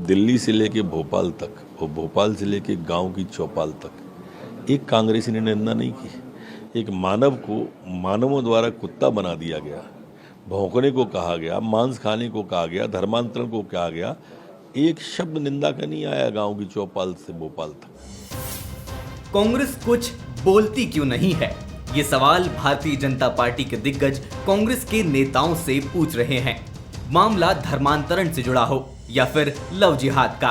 दिल्ली से लेके भोपाल तक और भोपाल से लेके गांव की चौपाल तक एक कांग्रेसी ने निंदा नहीं की। एक मानव को मानवों द्वारा कुत्ता बना दिया गया, भौंकने को कहा गया, मांस खाने को कहा गया, धर्मांतरण को कहा गया, एक शब्द निंदा का नहीं आया गांव की चौपाल से भोपाल तक। कांग्रेस कुछ बोलती क्यों नहीं है, ये सवाल भारतीय जनता पार्टी के दिग्गज कांग्रेस के नेताओं से पूछ रहे हैं। मामला धर्मांतरण से जुड़ा हो या फिर लव जिहाद का,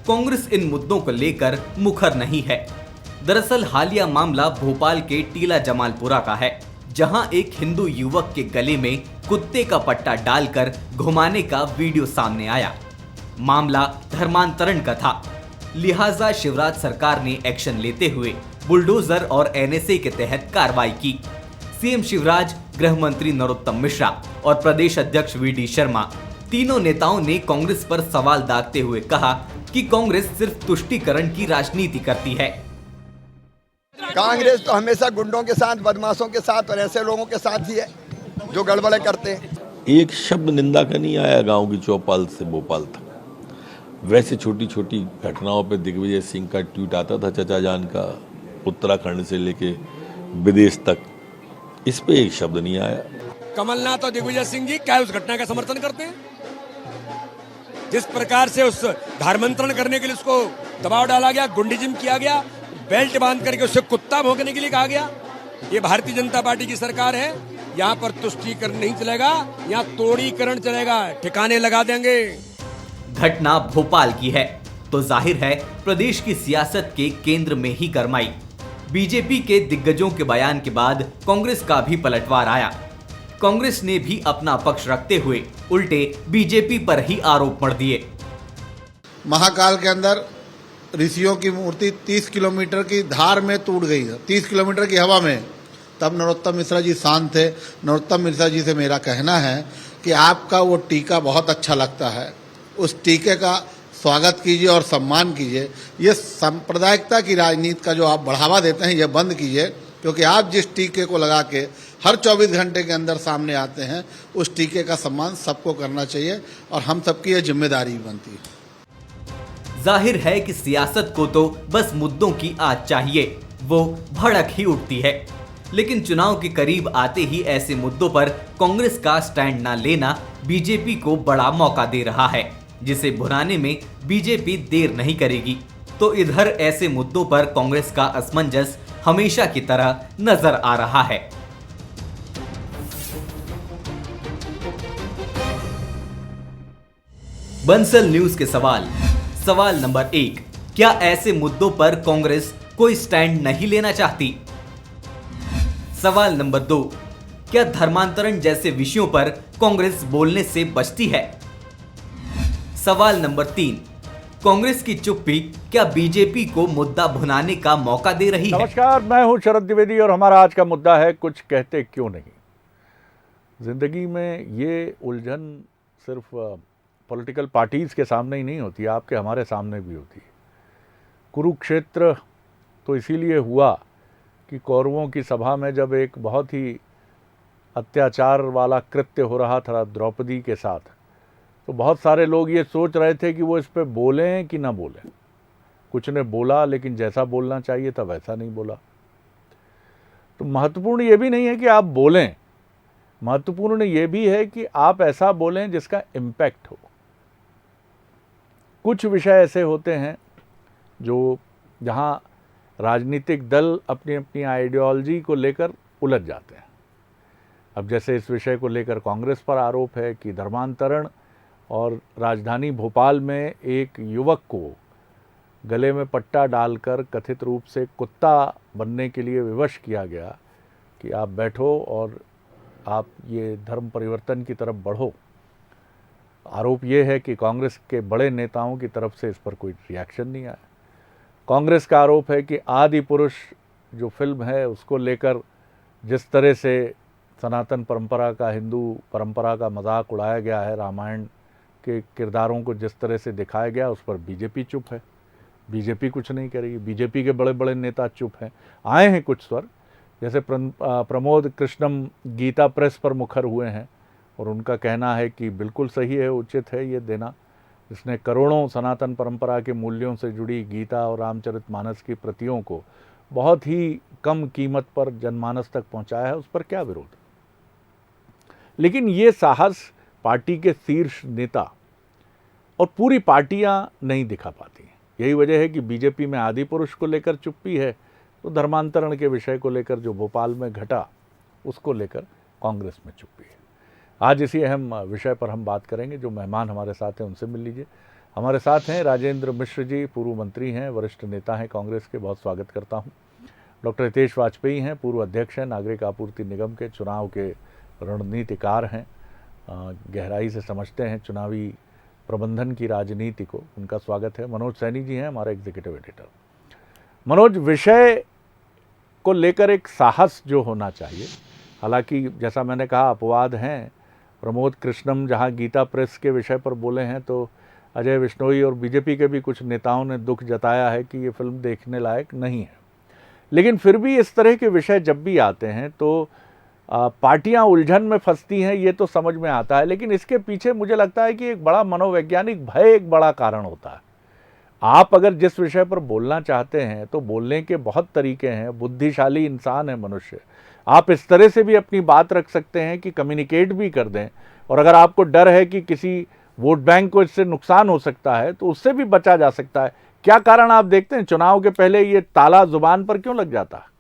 कांग्रेस इन मुद्दों को लेकर मुखर नहीं है। दरअसल हालिया मामला भोपाल के टीला जमालपुरा का है, जहां एक हिंदू युवक के गले में कुत्ते का पट्टा डालकर घुमाने का वीडियो सामने आया। मामला धर्मांतरण का था, लिहाजा शिवराज सरकार ने एक्शन लेते हुए बुलडोजर और एनएसए के तहत कार्रवाई की। सीएम शिवराज, गृह मंत्री नरोत्तम मिश्रा और प्रदेश अध्यक्ष वीडी शर्मा, तीनों नेताओं ने कांग्रेस पर सवाल दागते हुए कहा कि कांग्रेस सिर्फ तुष्टीकरण की राजनीति करती है। कांग्रेस तो हमेशा गुंडों के साथ, बदमाशों के साथ और ऐसे लोगों के साथ ही है जो गड़बड़े करते हैं। एक शब्द निंदा का नहीं आया गांव की चौपाल से भोपाल तक। वैसे छोटी छोटी घटनाओं पे दिग्विजय सिंह का ट्वीट आता था, चचा जान का, उत्तराखंड से लेके विदेश तक, इस पे एक शब्द नहीं आया। कमलनाथ और दिग्विजय सिंह जी क्या उस घटना का समर्थन करते हैं? जिस प्रकार से उस धर्मांतरण करने के लिए उसको दबाव डाला गया, गुंडीजिम किया गया, बेल्ट बांध करके उससे कुत्ता भौंकने के लिए कहा गया, ये भारतीय जनता पार्टी की सरकार है। यहाँ पर तुष्टीकरण नहीं चलेगा, यहाँ तोड़ीकरण चलेगा, ठिकाने लगा देंगे। घटना भोपाल की है तो जाहिर है प्रदेश की सियासत के केंद्र में ही गरमाई। बीजेपी के दिग्गजों के बयान के बाद कांग्रेस का भी पलटवार आया। कांग्रेस ने भी अपना पक्ष रखते हुए उल्टे बीजेपी पर ही आरोप मढ़ दिए। महाकाल के अंदर ऋषियों की मूर्ति 30 किलोमीटर की धार में टूट गई, 30 किलोमीटर की हवा में। तब नरोत्तम मिश्रा जी शांत थे। नरोत्तम मिश्रा जी से मेरा कहना है कि आपका वो टीका बहुत अच्छा लगता है, उस टीके का स्वागत कीजिए और सम्मान कीजिए। ये सांप्रदायिकता की राजनीति का जो आप बढ़ावा देते हैं, ये बंद कीजिए, क्योंकि आप जिस टीके को लगा के हर 24 घंटे के अंदर सामने आते हैं, उस टीके का सम्मान सबको करना चाहिए और हम सबकी ये जिम्मेदारी बनती है। जाहिर है कि सियासत को तो बस मुद्दों की आग चाहिए, वो भड़क ही उठती है। लेकिन चुनाव के करीब आते ही ऐसे मुद्दों पर कांग्रेस का स्टैंड न लेना बीजेपी को बड़ा मौका दे रहा है, जिसे भुनाने में बीजेपी देर नहीं करेगी। तो इधर ऐसे मुद्दों पर कांग्रेस का असमंजस हमेशा की तरह नजर आ रहा है। बंसल न्यूज के सवाल नंबर 1, क्या ऐसे मुद्दों पर कांग्रेस कोई स्टैंड नहीं लेना चाहती? सवाल नंबर 2, क्या धर्मांतरण जैसे विषयों पर कांग्रेस बोलने से बचती है? सवाल नंबर 3, कांग्रेस की चुप्पी क्या बीजेपी को मुद्दा भुनाने का मौका दे रही है? नमस्कार, मैं हूं शरद द्विवेदी और हमारा आज का मुद्दा है कुछ कहते क्यों नहीं। जिंदगी में ये उलझन सिर्फ पॉलिटिकल पार्टीज के सामने ही नहीं होती, आपके हमारे सामने भी होती है। कुरुक्षेत्र तो इसीलिए हुआ कि कौरवों की सभा में जब एक बहुत ही अत्याचार वाला कृत्य हो रहा था द्रौपदी के साथ, तो बहुत सारे लोग ये सोच रहे थे कि वो इस पे बोलें कि ना बोलें। कुछ ने बोला, लेकिन जैसा बोलना चाहिए था वैसा नहीं बोला। तो महत्वपूर्ण ये भी नहीं है कि आप बोलें, महत्वपूर्ण ये भी है कि आप ऐसा बोलें जिसका इम्पैक्ट हो। कुछ विषय ऐसे होते हैं जो जहाँ राजनीतिक दल अपनी अपनी आइडियोलॉजी को लेकर उलझ जाते हैं। अब जैसे इस विषय को लेकर कांग्रेस पर आरोप है कि धर्मांतरण और राजधानी भोपाल में एक युवक को गले में पट्टा डालकर कथित रूप से कुत्ता बनने के लिए विवश किया गया कि आप बैठो और आप ये धर्म परिवर्तन की तरफ बढ़ो। आरोप ये है कि कांग्रेस के बड़े नेताओं की तरफ से इस पर कोई रिएक्शन नहीं आया। कांग्रेस का आरोप है कि आदि पुरुष जो फिल्म है उसको लेकर जिस तरह से सनातन परंपरा का, हिंदू परंपरा का मजाक उड़ाया गया है, रामायण के किरदारों को जिस तरह से दिखाया गया, उस पर बीजेपी चुप है। बीजेपी कुछ नहीं करेगी। बीजेपी के बड़े बड़े नेता चुप हैं। आए हैं कुछ स्वर, जैसे प्रमोद कृष्णम गीता प्रेस पर मुखर हुए हैं और उनका कहना है कि बिल्कुल सही है, उचित है ये देना। जिसने करोड़ों सनातन परंपरा के मूल्यों से जुड़ी गीता और रामचरितमानस की प्रतियों को बहुत ही कम कीमत पर जनमानस तक पहुंचाया है, उस पर क्या विरोध। लेकिन ये साहस पार्टी के शीर्ष नेता और पूरी पार्टियां नहीं दिखा पाती हैं। यही वजह है कि बीजेपी में आदि पुरुष को लेकर चुप्पी है, तो धर्मांतरण के विषय को लेकर जो भोपाल में घटा उसको लेकर कांग्रेस में चुप्पी है। आज इसी अहम विषय पर हम बात करेंगे। जो मेहमान हमारे साथ हैं उनसे मिल लीजिए। हमारे साथ हैं राजेंद्र मिश्र जी, पूर्व मंत्री हैं, वरिष्ठ नेता हैं कांग्रेस के, बहुत स्वागत करता हूं। डॉक्टर हितेश वाजपेयी हैं, पूर्व अध्यक्ष हैं, नागरिक आपूर्ति निगम के, चुनाव के रणनीतिकार हैं, गहराई से समझते हैं चुनावी प्रबंधन की राजनीति को, उनका स्वागत है। मनोज सैनी जी हैं, हमारे एग्जीक्यूटिव एडिटर। मनोज, विषय को लेकर एक साहस जो होना चाहिए, हालांकि जैसा मैंने कहा अपवाद हैं। प्रमोद कृष्णम जहां गीता प्रेस के विषय पर बोले हैं तो अजय विश्नोई और बीजेपी के भी कुछ नेताओं ने दुख जताया है कि ये फिल्म देखने लायक नहीं है। लेकिन फिर भी इस तरह के विषय जब भी आते हैं तो पार्टियां उलझन में फंसती हैं, ये तो समझ में आता है। लेकिन इसके पीछे मुझे लगता है कि एक बड़ा मनोवैज्ञानिक भय एक बड़ा कारण होता है। आप अगर जिस विषय पर बोलना चाहते हैं तो बोलने के बहुत तरीके हैं, बुद्धिशाली इंसान है मनुष्य। आप इस तरह से भी अपनी बात रख सकते हैं कि कम्युनिकेट भी कर दें, और अगर आपको डर है कि किसी वोट बैंक को इससे नुकसान हो सकता है तो उससे भी बचा जा सकता है। क्या कारण आप देखते हैं चुनाव के पहले ये ताला जुबान पर क्यों लग जाता है?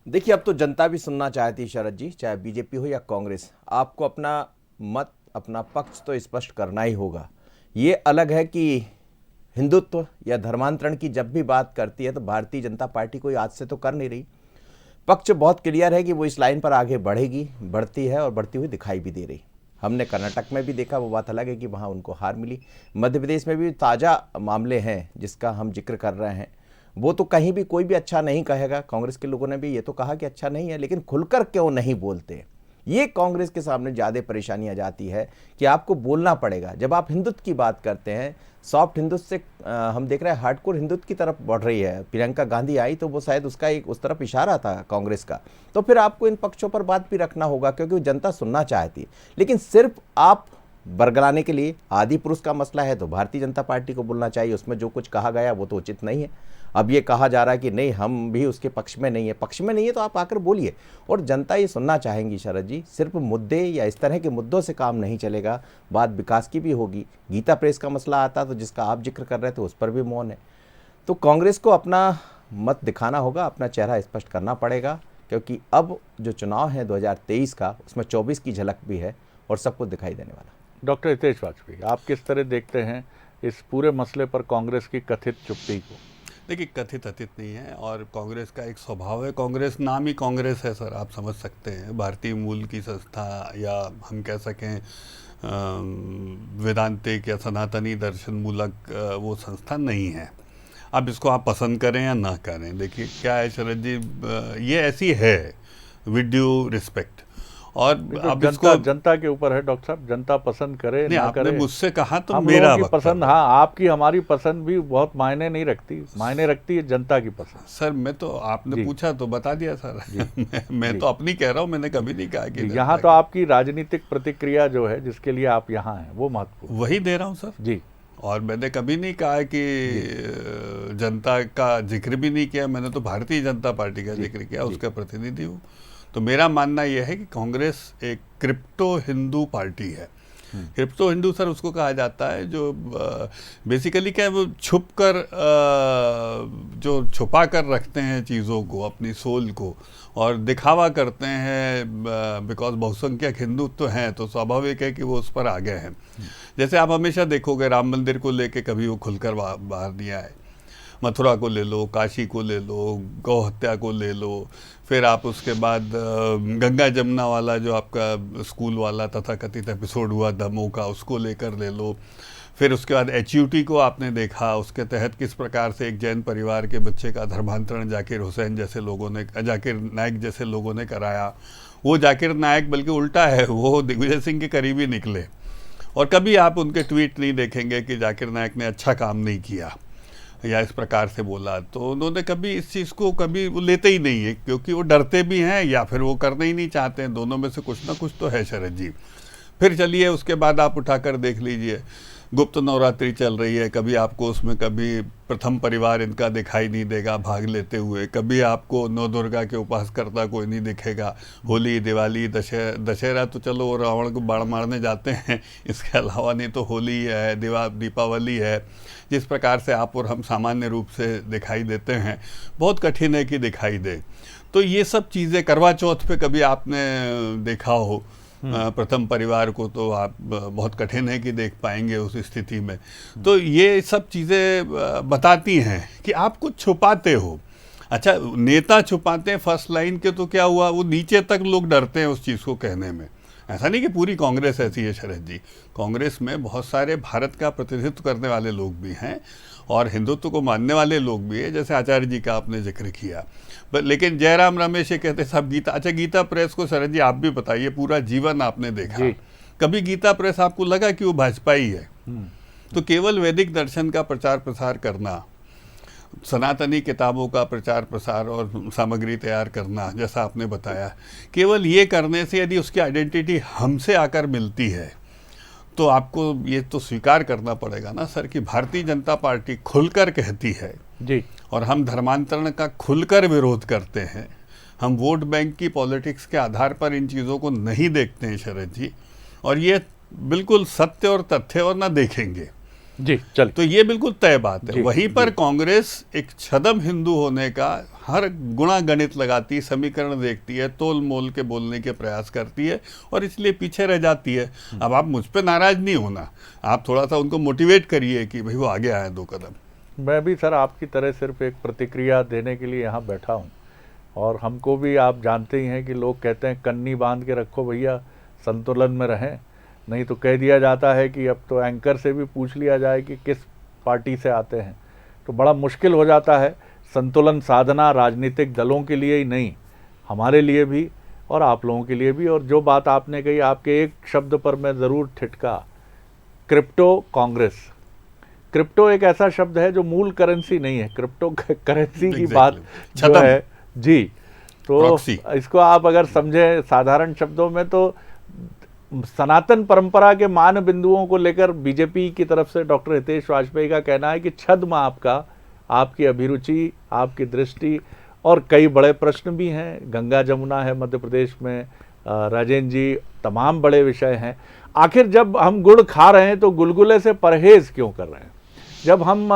देखिए, अब तो जनता भी सुनना चाहती है शरद जी, चाहे बीजेपी हो या कांग्रेस। आपको अपना मत, अपना पक्ष तो स्पष्ट करना ही होगा। ये अलग है कि हिंदुत्व या धर्मांतरण की जब भी बात करती है तो भारतीय जनता पार्टी कोई आज से तो कर नहीं रही। पक्ष बहुत क्लियर है कि वो इस लाइन पर आगे बढ़ेगी, बढ़ती है और बढ़ती हुई दिखाई भी दे रही। हमने कर्नाटक में भी देखा, वो बात अलग है कि वहाँ उनको हार मिली। मध्य प्रदेश में भी ताज़ा मामले हैं जिसका हम जिक्र कर रहे हैं। वो तो कहीं भी कोई भी अच्छा नहीं कहेगा। कांग्रेस के लोगों ने भी ये तो कहा कि अच्छा नहीं है, लेकिन खुलकर क्यों नहीं बोलते। ये कांग्रेस के सामने ज़्यादा परेशानी आ जाती है कि आपको बोलना पड़ेगा। जब आप हिंदुत्व की बात करते हैं, सॉफ्ट हिंदुत्व से हम देख रहे हैं हार्डकोर हिंदुत्व की तरफ बढ़ रही है। प्रियंका गांधी आई तो वो शायद उसका एक उस तरफ इशारा था कांग्रेस का। तो फिर आपको इन पक्षों पर बात भी रखना होगा, क्योंकि वो जनता सुनना चाहती है। लेकिन सिर्फ आप बरगलाने के लिए आदि पुरुष का मसला है तो भारतीय जनता पार्टी को बोलना चाहिए। उसमें जो कुछ कहा गया वो तो उचित नहीं है। अब ये कहा जा रहा है कि नहीं, हम भी उसके पक्ष में नहीं है। पक्ष में नहीं है तो आप आकर बोलिए, और जनता ये सुनना चाहेंगी शरद जी। सिर्फ मुद्दे या इस तरह के मुद्दों से काम नहीं चलेगा, बात विकास की भी होगी। गीता प्रेस का मसला आता तो जिसका आप जिक्र कर रहे थे उस पर भी मौन है। तो कांग्रेस को अपना मत दिखाना होगा, अपना चेहरा स्पष्ट करना पड़ेगा, क्योंकि अब जो चुनाव है 2023 का, उसमें 24 की झलक भी है और सब कुछ दिखाई देने वाला। डॉक्टर हितेश वाजपेयी, आप किस तरह देखते हैं इस पूरे मसले पर कांग्रेस की कथित चुप्पी को? देखिए, कथित अतीत नहीं है और कांग्रेस का एक स्वभाव है। कांग्रेस नाम ही कांग्रेस है सर, आप समझ सकते हैं। भारतीय मूल की संस्था, या हम कह सकें वेदांतिक या सनातनी दर्शन मूलक वो संस्था नहीं है। अब इसको आप पसंद करें या ना करें, देखिए क्या है शरद जी, ये ऐसी है विद ड्यू रिस्पेक्ट। और अब इसको जनता के ऊपर है डॉक्टर साहब, जनता पसंद करे ना आपने करे। मुझसे कहा तो हम मेरा लोगों की पसंद, हाँ, आपकी हमारी पसंद भी बहुत मायने नहीं रखती, मायने रखती है जनता की पसंद। सर मैं तो, आपने पूछा तो बता दिया सर। मैं तो अपनी कह रहा हूँ, मैंने कभी नहीं कहा कि यहाँ तो आपकी राजनीतिक प्रतिक्रिया जो है जिसके लिए आप यहाँ हैं वो महत्वपूर्ण, वही दे रहा हूँ सर जी। और मैंने कभी नहीं कहा कि जनता का जिक्र भी नहीं किया। मैंने तो भारतीय जनता पार्टी का जिक्र किया, उसका प्रतिनिधि हूँ। तो मेरा मानना यह है कि कांग्रेस एक क्रिप्टो हिंदू पार्टी है। क्रिप्टो हिंदू सर उसको कहा जाता है जो बेसिकली क्या है, वो छुप कर जो छुपा कर रखते हैं चीज़ों को, अपनी सोल को, और दिखावा करते हैं। बिकॉज बहुसंख्यक हिंदू तो हैं तो स्वाभाविक है कि वो उस पर आ गए हैं। जैसे आप हमेशा देखोगे राम मंदिर को लेके कभी वो खुलकर बाहर नहीं आए। मथुरा को ले लो, काशी को ले लो, गौ हत्या को ले लो, फिर आप उसके बाद गंगा जमुना वाला जो आपका स्कूल वाला तथाकथित एपिसोड हुआ दमों का, उसको लेकर ले लो। फिर उसके बाद HUT को आपने देखा, उसके तहत किस प्रकार से एक जैन परिवार के बच्चे का धर्मांतरण जाकिर हुसैन जैसे लोगों ने, जाकिर नायक जैसे लोगों ने कराया। वो जाकिर नायक बल्कि उल्टा है, वो दिग्विजय सिंह के करीबी निकले। और कभी आप उनके ट्वीट नहीं देखेंगे कि जाकिर नायक ने अच्छा काम नहीं किया या इस प्रकार से बोला। तो उन्होंने कभी इस चीज़ को कभी वो लेते ही नहीं है, क्योंकि वो डरते भी हैं या फिर वो करना ही नहीं चाहते हैं। दोनों में से कुछ ना कुछ तो है शरद जी। फिर चलिए उसके बाद आप उठाकर देख लीजिए, गुप्त नवरात्रि चल रही है, कभी आपको उसमें कभी प्रथम परिवार इनका दिखाई नहीं देगा भाग लेते हुए, कभी आपको नौ दुर्गा के उपासकर्ता कोई नहीं दिखेगा। होली, दिवाली, दशहरा तो चलो वो रावण को बाण मारने जाते हैं, इसके अलावा नहीं तो होली है, दीपावली है, जिस प्रकार से आप और हम सामान्य रूप से दिखाई देते हैं, बहुत कठिन है कि दिखाई दे। तो ये सब चीज़ें, करवा चौथ पे कभी आपने देखा हो प्रथम परिवार को, तो आप बहुत कठिन है कि देख पाएंगे उस स्थिति में। तो ये सब चीज़ें बताती हैं कि आप कुछ छुपाते हो। अच्छा, नेता छुपाते हैं फर्स्ट लाइन के, तो क्या हुआ, वो नीचे तक लोग डरते हैं उस चीज़ को कहने में। ऐसा नहीं कि पूरी कांग्रेस ऐसी है शरद जी, कांग्रेस में बहुत सारे भारत का प्रतिनिधित्व करने वाले लोग भी हैं और हिंदुत्व को मानने वाले लोग भी हैं, जैसे आचार्य जी का आपने जिक्र किया। लेकिन जयराम रमेश ये कहते सब गीता, अच्छा गीता प्रेस को शरद जी आप भी बताइए, पूरा जीवन आपने देखा, कभी गीता प्रेस आपको लगा कि वो भाजपा ही है? तो केवल वैदिक दर्शन का प्रचार प्रसार करना, सनातनी किताबों का प्रचार प्रसार और सामग्री तैयार करना, जैसा आपने बताया, केवल ये करने से यदि उसकी आइडेंटिटी हमसे आकर मिलती है, तो आपको ये तो स्वीकार करना पड़ेगा ना सर कि भारतीय जनता पार्टी खुलकर कहती है जी, और हम धर्मांतरण का खुलकर विरोध करते हैं। हम वोट बैंक की पॉलिटिक्स के आधार पर इन चीज़ों को नहीं देखते हैं शरद जी, और ये बिल्कुल सत्य और तथ्य और ना देखेंगे जी। चल, तो ये बिल्कुल तय बात है। वहीं पर कांग्रेस एक छदम हिंदू होने का हर गुणा गणित लगाती है, समीकरण देखती है, तोल मोल के बोलने के प्रयास करती है और इसलिए पीछे रह जाती है। अब आप मुझ पे नाराज नहीं होना, आप थोड़ा सा उनको मोटिवेट करिए कि भाई वो आगे आए 2 कदम। मैं भी सर आपकी तरह सिर्फ एक प्रतिक्रिया देने के लिए यहाँ बैठा हूँ, और हमको भी आप जानते ही हैं कि लोग कहते हैं कन्नी बांध के रखो भैया, संतुलन में रहें, नहीं तो कह दिया जाता है कि अब तो एंकर से भी पूछ लिया जाए कि किस पार्टी से आते हैं, तो बड़ा मुश्किल हो जाता है संतुलन साधना, राजनीतिक दलों के लिए ही नहीं, हमारे लिए भी और आप लोगों के लिए भी। और जो बात आपने कही, आपके एक शब्द पर मैं ज़रूर ठिठका, क्रिप्टो कांग्रेस। क्रिप्टो एक ऐसा शब्द है जो मूल करेंसी नहीं है, क्रिप्टो करेंसी की बात जो है जी, तो इसको आप अगर समझें साधारण शब्दों में, तो सनातन परंपरा के मान बिंदुओं को लेकर बीजेपी की तरफ से डॉक्टर हितेश वाजपेयी का कहना है कि छद्म आपका, आपकी अभिरुचि, आपकी दृष्टि, और कई बड़े प्रश्न भी हैं, गंगा जमुना है मध्य प्रदेश में, राजेंद्र जी, तमाम बड़े विषय हैं। आखिर जब हम गुड़ खा रहे हैं तो गुलगुले से परहेज क्यों कर रहे हैं? जब हम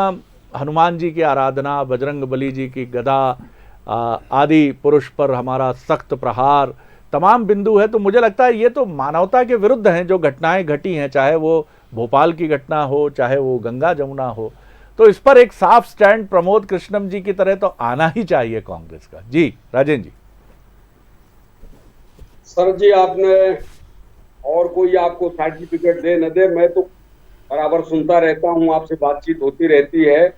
हनुमान जी की आराधना, बजरंग बली जी की गदा आदि पुरुष पर हमारा सख्त प्रहार, तमाम बिंदु है, तो मुझे लगता है ये तो मानवता के विरुद्ध हैं जो घटनाएं घटी हैं, चाहे वो भोपाल की घटना हो, चाहे वो गंगा जमुना हो। तो इस पर एक साफ स्टैंड प्रमोद कृष्णम जी की तरह तो आना ही चाहिए कांग्रेस का। जी राजेंद्र जी। सर जी, आपने और कोई आपको सर्टिफिकेट दे न दे, मैं तो बराबर सुनता रहता हूँ, आपसे बातचीत होती रहती है।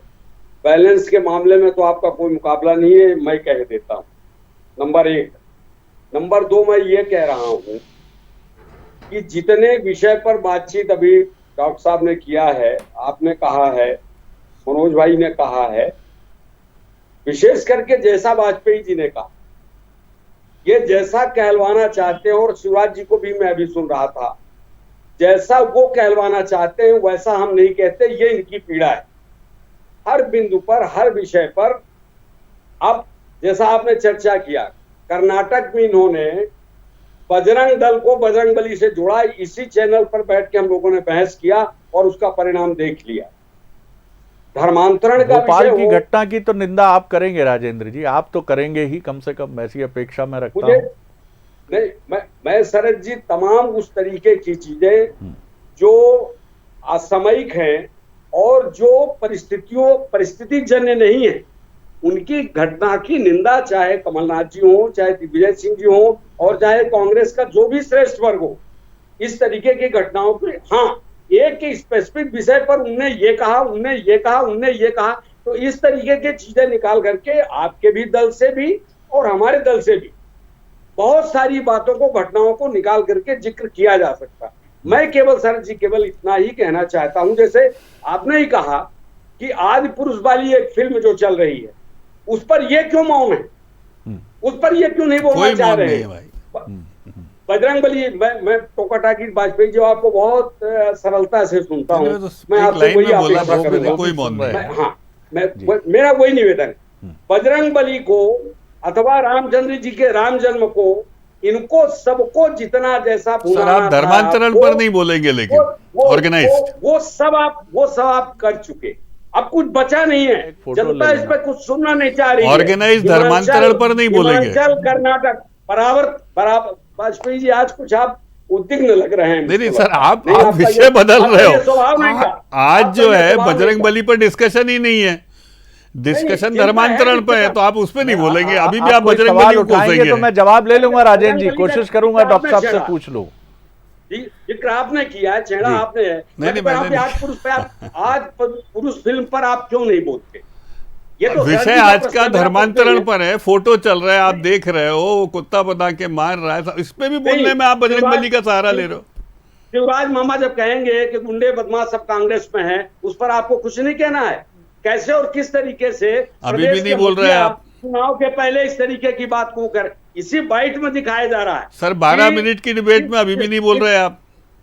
बैलेंस के मामले में तो आपका कोई मुकाबला नहीं है, मैं कह देता हूँ, नंबर 1। नंबर 2, मैं ये कह रहा हूँ कि जितने विषय पर बातचीत अभी डॉक्टर साहब ने किया है, आपने कहा है, मनोज भाई ने कहा है, विशेष करके जैसा वाजपेयी जी ने कहा, ये जैसा कहलवाना चाहते हैं, और शिवराज जी को भी मैं अभी सुन रहा था, जैसा वो कहलवाना चाहते हैं वैसा हम नहीं कहते, ये इनकी पीड़ा है। हर बिंदु पर, हर विषय पर। अब जैसा आपने चर्चा किया, कर्नाटक में इन्होंने बजरंग दल को बजरंगबली से जोड़ा, इसी चैनल पर बैठ के हम लोगों ने बहस किया और उसका परिणाम देख लिया। धर्मांतरण का भोपाल की घटना की तो निंदा आप करेंगे राजेंद्र जी, आप तो करेंगे ही, कम से कम ऐसी अपेक्षा मैं रखता हूं। नहीं, मैं शरद जी, तमाम उस तरीके की चीजें जो असामयिक हैं और जो परिस्थिति जन्य नहीं है, उनकी घटना की निंदा, चाहे कमलनाथ जी हो, चाहे दिग्विजय सिंह जी हो, और चाहे कांग्रेस का जो भी श्रेष्ठ वर्ग हो, इस तरीके की घटनाओं की, हाँ, एक ही स्पेसिफिक विषय पर उनने ये कहा, उनने ये कहा, उनने ये कहा, तो इस तरीके की चीजें निकाल करके आपके भी दल से भी और हमारे दल से भी बहुत सारी बातों को, घटनाओं को निकाल करके जिक्र किया जा सकता। मैं केवल सर जी केवल इतना ही कहना चाहता हूं, जैसे आपने ही कहा कि आदि पुरुष वाली एक फिल्म जो चल रही है, उस पर ये क्यों मौन है, उस पर ये क्यों नहीं बोलना चाह रहे हैं? बजरंगबली, मैं टोका टाकी वाजपेयी जी आपको बहुत सरलता से सुनता हूँ। तो मैं एक आपसे लाइन वही में बोला, अपेक्षा दो में करूंगा। कोई मौन नहीं। मेरा वही निवेदन है, बजरंगबली को अथवा रामचंद्र जी के राम जन्म को, इनको सबको जितना जैसा सर भुलाना आप था धर्मांतरण आपको, पर नहीं बोलेंगे, लेकिन ऑर्गेनाइज्ड वो सब आप कर चुके। अब कुछ बचा नहीं है, फोटो जनता ले इस लेना। पर कुछ सुनना नहीं चाह रही है। Organized धर्मांतरण पर नहीं बोलेंगे। हिमाचल, कर्नाटक बराबर। वाजपेयी जी आज कुछ आप उद्विग्न लग रहे हैं। नहीं सर, आप आपका विषय ये- बदल आपका रहे ये स्वभाव नहीं हो। था। आज आपका जो ये है स्वभाव नहीं बजरंग था। बली पर डिस्कशन ही नहीं है, डिस्कशन चिंता है, धर्मांतरण पर है, चिंता। तो आप उस पर नहीं बोलेंगे। अभी भी आप कोई बजरंग सवाल बली को उठाएंगे कोसेंगे। तो मैं जवाब ले लूंगा। राजेंद्र जी, बजरंग बली का कोशिश करूंगा जिक्र डॉक्टर साहब आपने से छेड़ा। पूछ लूं। जिक्र आपने किया है, छेड़ा आपने है। नहीं, पर मैंने आज पुरुष पे आज पुरुष फिल्म पर आप क्यों नहीं बोलते? ये तो विषय सर्दी का आज प्रश्न का है, मेरा धर्मांतरण प्रश्न पर है। फोटो चल रहा है, आप देख रहे हो, वो कुत्ता बना के मार रहा है, इस पे भी बोलने में आप बजरंग बली का सहारा ले रहे हो। शिवराज मामा जब कहेंगे कि गुंडे बदमाश सब कांग्रेस में हैं, उस पर आपको कुछ नहीं कहना है? कैसे और किस तरीके से अभी भी प्रदेश नहीं के बोल रहे हैं मुखिया आप। चुनाव के पहले इस तरीके की बात को कर, इसी बाइट में दिखाया जा रहा है। सर 12 कि- मिनट की डिबेट में अभी भी नहीं बोल रहे आप।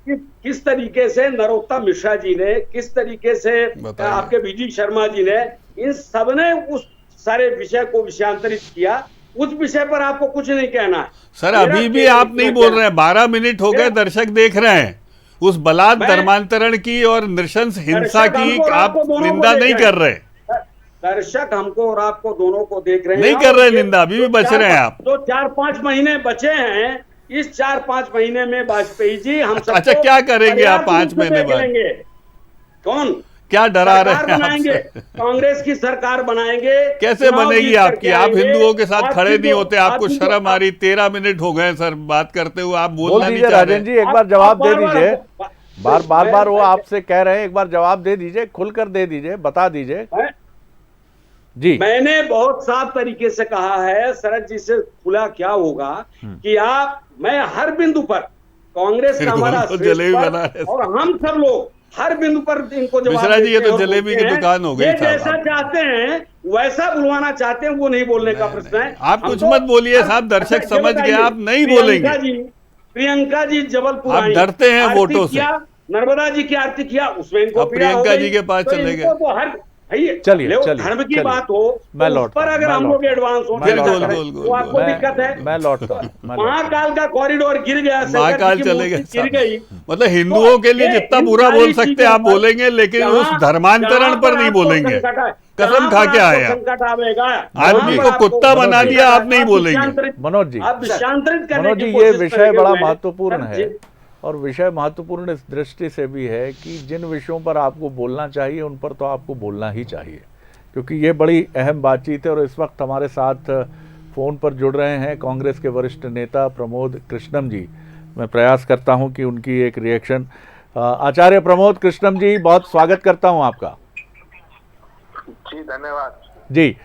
किस तरीके से नरोत्तम मिश्रा जी ने, किस तरीके से बताइए। आपके बीजी शर्मा जी ने, इन सब ने उस सारे विषय को विषयांतरित किया। उस विषय पर आपको कुछ नहीं कहना है। सर मेरा अभी भी केवल आप नहीं इतना बोल कहना रहे हैं। 12 मिनट हो गए, मेरा- दर्शक देख रहे हैं। उस बलात् मैं- धर्मांतरण की और नृशंस हिंसा दर्शक की हमको और आप आपको दोनों को निंदा देख नहीं रहे कर हैं। रहे। दर्शक हमको और आपको दोनों को देख रहे हैं। नहीं कर रहे और ये निंदा, अभी भी बच चार- रहे हैं आप। जो 4-5 महीने बचे हैं, इस 4-5 महीने में वाजपेयी जी हम सबको अच्छा, क्या करेंगे आप पर्याप्त 5 रूप से महीने देख बाद? लेंगे। कौन क्या डरा रहे सरकार हैं बनाएंगे? आपसे? कांग्रेस की सरकार बनाएंगे। कैसे चुनाव बनेगी जीत आपकी? करके आप आएंगे। हिंदुओं के साथ आप खड़े नहीं जिनको- होते, आप आपको जिनको- शर्म आ रही। 13 मिनट हो गए सर बात करते हुए, आप बोल बोलना नहीं दीजिए चाह रहे। राजेंद्र जी, एक बार आप जवाब दे बार-बार दीजिए। हमको- बार वो आपसे कह रहे हैं, एक बार जवाब दे दीजिए, खुलकर दे दीजिए, बता दीजिए जी। मैंने बहुत साफ तरीके से कहा है, शरद जी से खुला क्या होगा कि मैं हर बिंदु पर कांग्रेस का हमारा बिल्कुल, श्रेष्ठ जलेबी पर, बना रहे। और हम सब लोग हर बिंदु पर इनको जवाब मिश्रा जी, ये देते तो हैं और जलेबी बोलते की हैं। दुकान हो गई ये साहब। जैसा चाहते हैं वैसा बुलवाना चाहते हैं, वो नहीं बोलने का प्रश्न है। आप हम कुछ तो- मत बोलिए साहब, दर्शक अच्छा, ये समझ गए, बताइए, आप नहीं प्रियंका बोलेंगे। प्रियंका जी जबलपुर आप आई, डरते हैं आरती वोटों से। किया, नर्मदा जी की आरती किया, उसमें इनको अब पीड़ा हो प्रियंका गई। जी के पास तो चले इनको गए। तो हर चलिए, धर्म की चलिए। बात हो मैं तो उस लौटता पर हूं, अगर मैं हम लोग लौटता हूं। एडवांस हो मैं चर्चा लौटता करें, हूं। तो आपको दिक्कत है। मैं लौटता हूं। महाकाल का कॉरिडोर गिर गया, शंकर महाकाल जी की चले गए मूर्ति गिर साहब। गई। मतलब हिंदुओं के लिए ये जितना इन बुरा बोल सारी सकते चीजों आप पर बोलेंगे, लेकिन जहां- उस धर्मांतरण जहां पर नहीं आपको बोलेंगे। संकट है, कसम जहां खा पर के आए आपको आप। संकट आवेगा, आदमी जहां को पर आपको कुत्ता बना संकट दिया, आप आएगा, नहीं बोलेंगे। मनोज जी, आप विषयांतरित करने मनोज की जी, ये कोशिश विषय करेंगे बड़ा हुए हैं। महत्वपूर्ण सर, है, और विषय महत्वपूर्ण इस दृष्टि से भी है कि जिन विषयों पर आपको बोलना चाहिए उन पर तो आपको बोलना ही चाहिए, क्योंकि ये बड़ी अहम बातचीत है। और इस वक्त हमारे साथ फ़ोन पर जुड़ रहे हैं कांग्रेस के वरिष्ठ नेता प्रमोद कृष्णम जी। मैं प्रयास करता हूं कि उनकी एक रिएक्शन। आचार्य प्रमोद कृष्णम जी, बहुत स्वागत करता हूं आपका। जी धन्यवाद जी,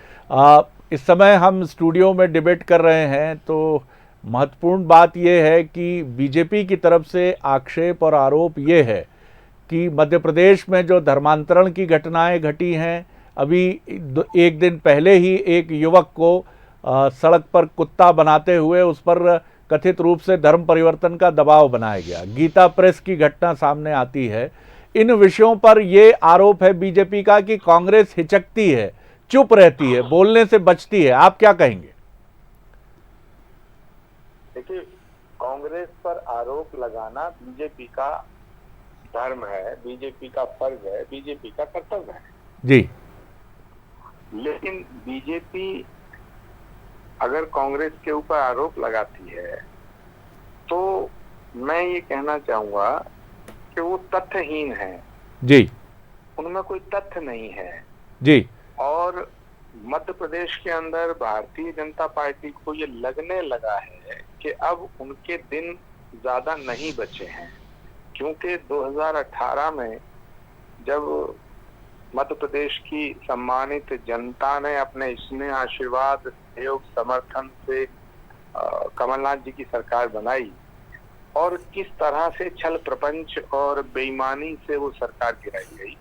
इस समय हम स्टूडियो में डिबेट कर रहे हैं, तो महत्वपूर्ण बात यह है कि बीजेपी की तरफ से आक्षेप और आरोप ये है कि मध्य प्रदेश में जो धर्मांतरण की घटनाएं घटी हैं, अभी एक दिन पहले ही एक युवक को सड़क पर कुत्ता बनाते हुए उस पर कथित रूप से धर्म परिवर्तन का दबाव बनाया गया। गीता प्रेस की घटना सामने आती है। इन विषयों पर ये आरोप है बीजेपी का कि कांग्रेस हिचकती है, चुप रहती है, बोलने से बचती है। आप क्या कहेंगे? देखिए, कांग्रेस पर आरोप लगाना बीजेपी का धर्म है, बीजेपी का फर्ज है, बीजेपी का कर्तव्य है जी। लेकिन बीजेपी अगर कांग्रेस के ऊपर आरोप लगाती है तो मैं ये कहना चाहूंगा कि वो तथ्यहीन है जी, उनमें कोई तथ्य नहीं है जी। और मध्य प्रदेश के अंदर भारतीय जनता पार्टी को ये लगने लगा है कि अब उनके दिन ज्यादा नहीं बचे हैं, क्योंकि 2018 में जब मध्य प्रदेश की सम्मानित जनता ने अपने स्नेह, आशीर्वाद, सहयोग, समर्थन से कमलनाथ जी की सरकार बनाई और किस तरह से छल प्रपंच और बेईमानी से वो सरकार गिराई गई,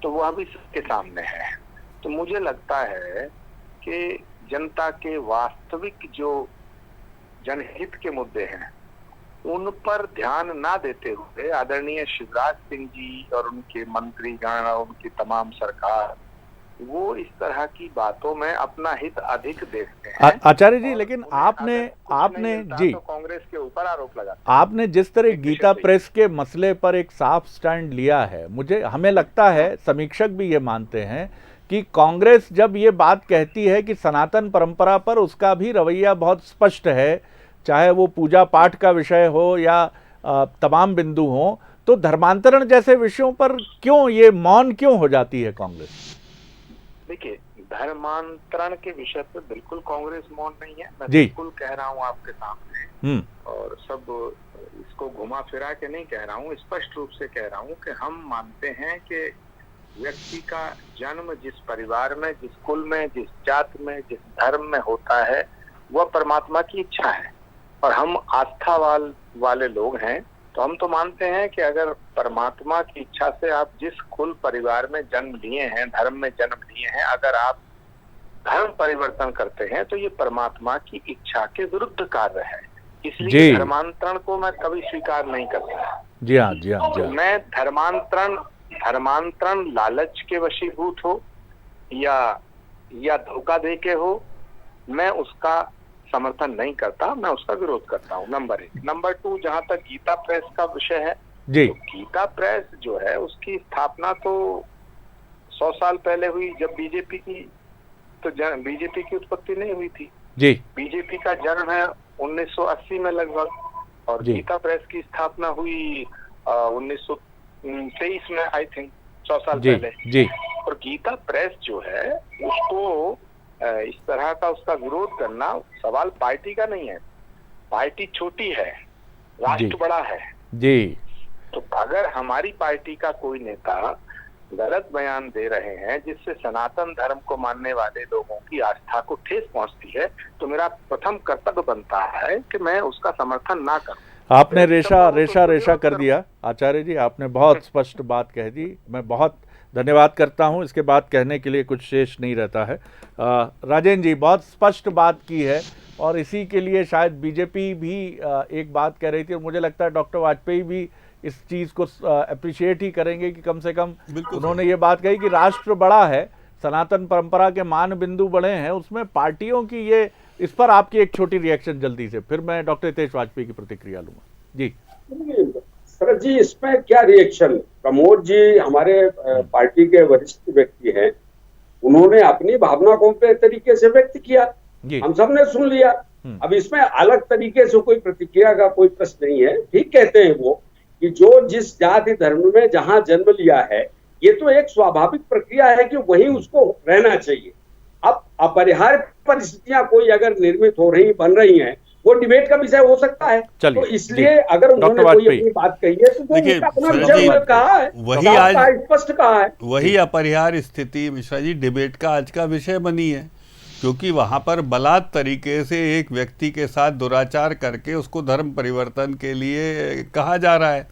तो वह भी सबके सामने है। तो मुझे लगता है कि जनता के वास्तविक जो जनहित के मुद्दे हैं उन पर ध्यान ना देते हुए आदरणीय शिवराज सिंह जी और उनके मंत्रीगण और उनकी तमाम सरकार वो इस तरह की बातों में अपना हित अधिक देखते हैं। आचार्य जी, लेकिन आपने जी तो कांग्रेस के ऊपर आरोप लगा, आपने जिस तरह गीता प्रेस के मसले पर एक साफ स्टैंड लिया है, हमें लगता है, समीक्षक भी ये मानते हैं कि कांग्रेस जब ये बात कहती है कि सनातन परंपरा पर उसका भी रवैया बहुत स्पष्ट है, चाहे वो पूजा पाठ का विषय हो या तमाम बिंदु हो, तो धर्मांतरण जैसे विषयों पर क्यों ये मौन क्यों हो जाती है कांग्रेस? देखिए, धर्मांतरण के विषय पर बिल्कुल कांग्रेस मौन नहीं है। मैं जी। बिल्कुल कह रहा हूँ आपके सामने, और सब इसको घुमा फिरा के नहीं कह रहा हूँ, स्पष्ट रूप से कह रहा हूँ कि हम मानते हैं कि व्यक्ति का जन्म जिस परिवार में, जिस कुल में, जिस जाति में, जिस धर्म में होता है, वह परमात्मा की इच्छा है। और हम आस्था वाले लोग हैं, तो हम तो मानते हैं कि अगर परमात्मा की इच्छा से आप जिस कुल परिवार में जन्म लिए हैं, धर्म में जन्म लिए हैं, अगर आप धर्म परिवर्तन करते हैं तो ये परमात्मा की इच्छा के विरुद्ध कार्य है। इसलिए धर्मांतरण को मैं कभी स्वीकार नहीं करता। जी हाँ, जी हाँ, जी हाँ। मैं धर्मांतरण लालच के वशीभूत हो या धोखा दे के हो, मैं उसका समर्थन नहीं करता, मैं उसका विरोध करता हूँ, नंबर 1। नंबर 2, जहाँ तक गीता प्रेस का विषय है, जी, तो गीता प्रेस जो है उसकी स्थापना तो 100 साल पहले हुई, जब बीजेपी की उत्पत्ति नहीं हुई थी। जी, बीजेपी का जन्म है 1980 में लगभग, और गीता प्रेस की स्थापना हुई 1923 में, आई थिंक 100 साल पहले। जी। और गीता प्रेस जो है उसको इस तरह का उसका विरोध करना सवाल पार्टी का नहीं है। पार्टी छोटी है, राष्ट्र बड़ा है। जी। तो अगर हमारी पार्टी का कोई नेता गलत बयान दे रहे हैं जिससे सनातन धर्म को मानने वाले लोगों की आस्था को ठेस पहुंचती है, तो मेरा प्रथम कर्तव्य बनता है कि मैं उसका समर्थन ना करूं। आपने रेशा कर दिया आचार्य जी, आपने बहुत स्पष्ट बात कह दी। मैं बहुत धन्यवाद करता हूं, इसके बाद कहने के लिए कुछ शेष नहीं रहता है। राजेंद्र जी, बहुत स्पष्ट बात की है, और इसी के लिए शायद बीजेपी भी एक बात कह रही थी, और मुझे लगता है डॉक्टर वाजपेयी भी इस चीज़ को अप्रिशिएट ही करेंगे कि कम से कम उन्होंने ये बात कही कि राष्ट्र बड़ा है, सनातन परंपरा के मान बिंदु बड़े हैं, उसमें पार्टियों की ये, इस पर आपकी एक छोटी रिएक्शन जल्दी से, फिर मैं डॉक्टर हितेश वाजपेयी की प्रतिक्रिया लूंगा। जी शरद जी, इसमें क्या रिएक्शन? प्रमोद जी हमारे पार्टी के वरिष्ठ व्यक्ति हैं, उन्होंने अपनी भावना को पे तरीके से व्यक्त किया, हम सब ने सुन लिया। अब इसमें अलग तरीके से कोई प्रतिक्रिया का कोई प्रश्न नहीं है। ठीक कहते हैं वो कि जो जिस जाति धर्म में जहां जन्म लिया है, ये तो एक स्वाभाविक प्रक्रिया है कि वहीं उसको रहना चाहिए। अब अपरिहार्य परिस्थितियां कोई अगर निर्मित हो रही, बन रही हैं, वो डिबेट का विषय हो सकता है। तो इसलिए अगर उन्होंने कोई अपनी बात कही है तो देखिए, कहा है, वही आज स्पष्ट कहा है, वही अपरिहार्य स्थिति मिश्रा जी डिबेट का आज का विषय बनी है, क्योंकि वहां पर बलात् तरीके से एक व्यक्ति के साथ दुराचार करके उसको धर्म परिवर्तन के लिए कहा जा रहा है।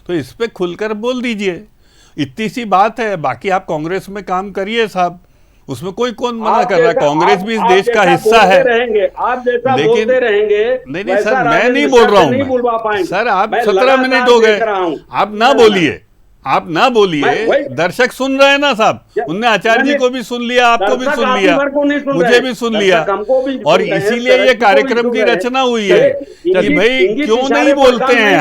तो इस पे खुलकर बोल दीजिए, इतनी सी बात है। बाकी आप कांग्रेस में काम करिए साहब, उसमें कौन मना कर रहा है, कांग्रेस भी इस देश का हिस्सा है। लेकिन नहीं सर, मैं नहीं बोल रहा हूँ सर, आप 17 मिनट हो गए, आप ना बोलिए, दर्शक सुन रहे हैं ना साहब, उनने आचार्य जी को भी सुन लिया, आपको भी सुन लिया, मुझे भी सुन लिया, और इसीलिए ये कार्यक्रम की रचना हुई है कि भाई क्यों नहीं बोलते हैं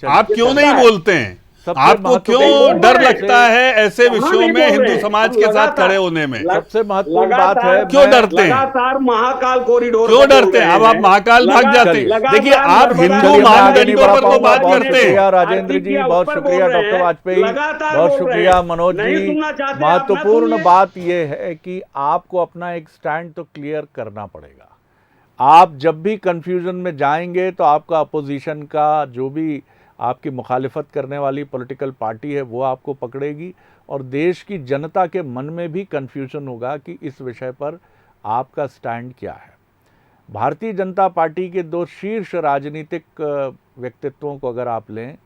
आप क्यों नहीं बोलते हैं, आपको क्यों डर लगता है ऐसे विषयों में हिंदू समाज के साथ खड़े होने में? सबसे महत्वपूर्ण बात है, क्यों डरते हैं? लगातार महाकाल कॉरिडोर क्यों डरते हैं? अब आप महाकाल भाग जाते हैं। देखिए, आप हिंदू मानदंडों पर तो बात करते हैं। राजेंद्र जी बहुत शुक्रिया, डॉक्टर वाजपेयी बहुत शुक्रिया, मनोज जी। महत्वपूर्ण बात यह है कि आपको अपना एक स्टैंड तो क्लियर करना पड़ेगा। आप जब भी कंफ्यूजन में जाएंगे तो आपका अपोजिशन का जो भी आपकी मुखालिफत करने वाली पॉलिटिकल पार्टी है वो आपको पकड़ेगी, और देश की जनता के मन में भी कन्फ्यूजन होगा कि इस विषय पर आपका स्टैंड क्या है। भारतीय जनता पार्टी के दो शीर्ष राजनीतिक व्यक्तित्वों को अगर आप लें,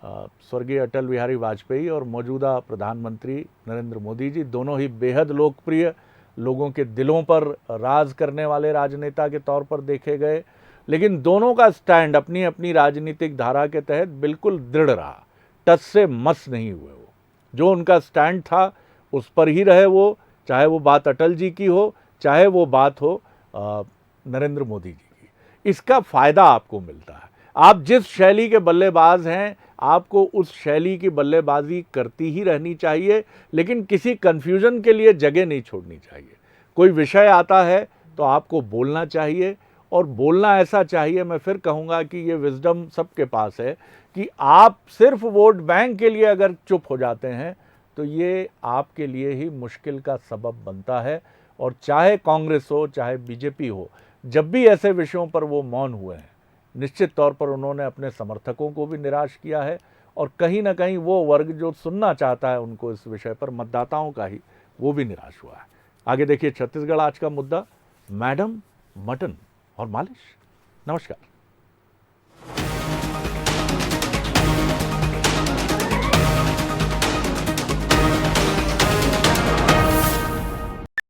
स्वर्गीय अटल बिहारी वाजपेयी और मौजूदा प्रधानमंत्री नरेंद्र मोदी जी, दोनों ही बेहद लोकप्रिय, लोगों के दिलों पर राज करने वाले राजनेता के तौर पर देखे गए। लेकिन दोनों का स्टैंड अपनी अपनी राजनीतिक धारा के तहत बिल्कुल दृढ़ रहा, टस से मस नहीं हुए। वो जो उनका स्टैंड था उस पर ही रहे वो, चाहे वो बात अटल जी की हो, चाहे वो बात हो नरेंद्र मोदी जी की। इसका फ़ायदा आपको मिलता है। आप जिस शैली के बल्लेबाज हैं, आपको उस शैली की बल्लेबाजी करती ही रहनी चाहिए, लेकिन किसी कन्फ्यूज़न के लिए जगह नहीं छोड़नी चाहिए। कोई विषय आता है तो आपको बोलना चाहिए, और बोलना ऐसा चाहिए, मैं फिर कहूँगा कि ये विजडम सबके पास है कि आप सिर्फ वोट बैंक के लिए अगर चुप हो जाते हैं तो ये आपके लिए ही मुश्किल का सबब बनता है। और चाहे कांग्रेस हो चाहे बीजेपी हो, जब भी ऐसे विषयों पर वो मौन हुए हैं, निश्चित तौर पर उन्होंने अपने समर्थकों को भी निराश किया है, और कहीं ना कहीं वो वर्ग जो सुनना चाहता है उनको इस विषय पर, मतदाताओं का ही, वो भी निराश हुआ है। आगे देखिए छत्तीसगढ़ आज का मुद्दा, मैडम मटन और मालिश। नमस्कार।